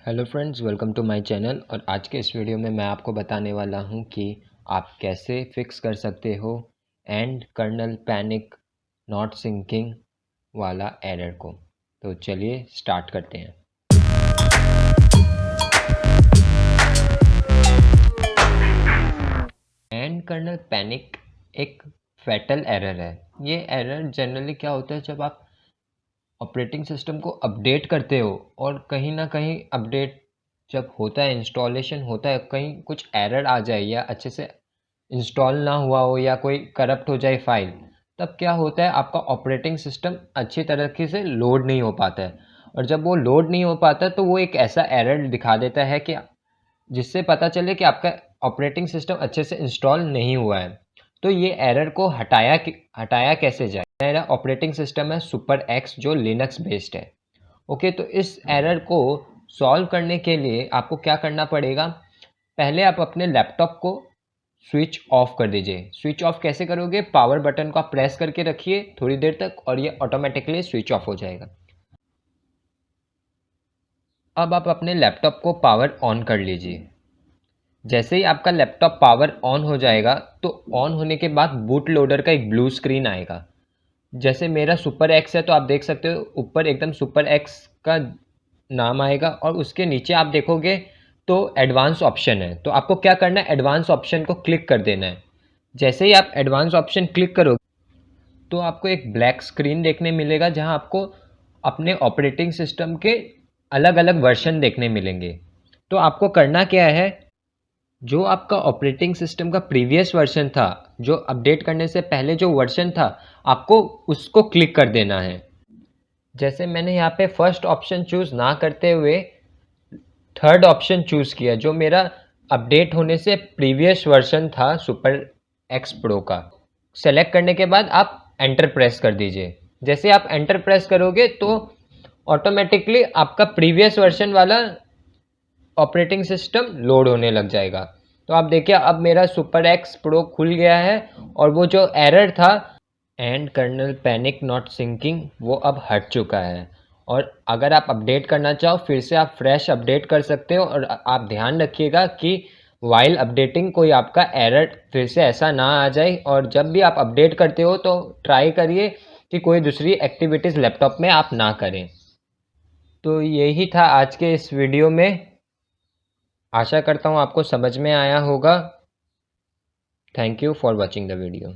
Hello friends, welcome to my channel. और आज के इस वीडियो में मैं आपको बताने वाला हूं कि आप कैसे फिक्स कर सकते हो end kernel panic not syncing वाला एरर को। तो चलिए स्टार्ट करते हैं। एंड कर्नल पैनिक एक फैटल एरर है। ये एरर जनरली क्या होता है, जब आप ऑपरेटिंग सिस्टम को अपडेट करते हो और कहीं ना कहीं अपडेट जब होता है, इंस्टॉलेशन होता है, कहीं कुछ एरर आ जाए या अच्छे से इंस्टॉल ना हुआ हो या कोई करप्ट हो जाए फाइल, तब क्या होता है, आपका ऑपरेटिंग सिस्टम अच्छी तरीके से लोड नहीं हो पाता है। और जब वो लोड नहीं हो पाता तो वो एक ऐसा एरर दिखा देता है कि जिससे पता चले कि आपका ऑपरेटिंग सिस्टम अच्छे से इंस्टॉल नहीं हुआ है। तो ये एरर को हटाया कैसे जाए। मेरा ऑपरेटिंग सिस्टम है सुपर एक्स, जो लिनक्स बेस्ड है। ओके, तो इस एरर को सॉल्व करने के लिए आपको क्या करना पड़ेगा, पहले आप अपने लैपटॉप को स्विच ऑफ कर दीजिए। स्विच ऑफ कैसे करोगे, पावर बटन को आप प्रेस करके रखिए थोड़ी देर तक और ये ऑटोमेटिकली स्विच ऑफ हो जाएगा। अब आप अपने लैपटॉप को पावर ऑन कर लीजिए। जैसे ही आपका लैपटॉप पावर ऑन हो जाएगा तो ऑन होने के बाद बूट लोडर का एक ब्लू स्क्रीन आएगा। जैसे मेरा सुपर एक्स है तो आप देख सकते हो ऊपर एकदम सुपर एक्स का नाम आएगा और उसके नीचे आप देखोगे तो एडवांस ऑप्शन है। तो आपको क्या करना है, एडवांस ऑप्शन को क्लिक कर देना है। जैसे ही आप एडवांस ऑप्शन क्लिक करोगे तो आपको एक ब्लैक स्क्रीन देखने मिलेगा, जहां आपको अपने ऑपरेटिंग सिस्टम के अलग अलग वर्जन देखने मिलेंगे। तो आपको करना क्या है, जो आपका ऑपरेटिंग सिस्टम का प्रीवियस वर्जन था, जो अपडेट करने से पहले जो वर्जन था, आपको उसको क्लिक कर देना है। जैसे मैंने यहाँ पे फर्स्ट ऑप्शन चूज़ ना करते हुए थर्ड ऑप्शन चूज़ किया, जो मेरा अपडेट होने से प्रीवियस वर्जन था सुपर एक्स प्रो का। सेलेक्ट करने के बाद आप एंटर प्रेस कर दीजिए। जैसे आप एंटर प्रेस करोगे तो ऑटोमेटिकली आपका प्रीवियस वर्जन वाला ऑपरेटिंग सिस्टम लोड होने लग जाएगा। तो आप देखिए अब मेरा सुपर एक्स प्रो खुल गया है और वो जो एरर था end kernel panic not syncing, वो अब हट चुका है। और अगर आप अपडेट करना चाहो फिर से आप फ्रेश अपडेट कर सकते हो। और आप ध्यान रखिएगा कि वाइल अपडेटिंग कोई आपका एरर फिर से ऐसा ना आ जाए। और जब भी आप अपडेट करते हो तो ट्राई करिए कि कोई दूसरी एक्टिविटीज़ लैपटॉप में आप ना करें। तो यही था आज के इस वीडियो में। आशा करता हूँ आपको समझ में आया होगा। Thank you for watching the video.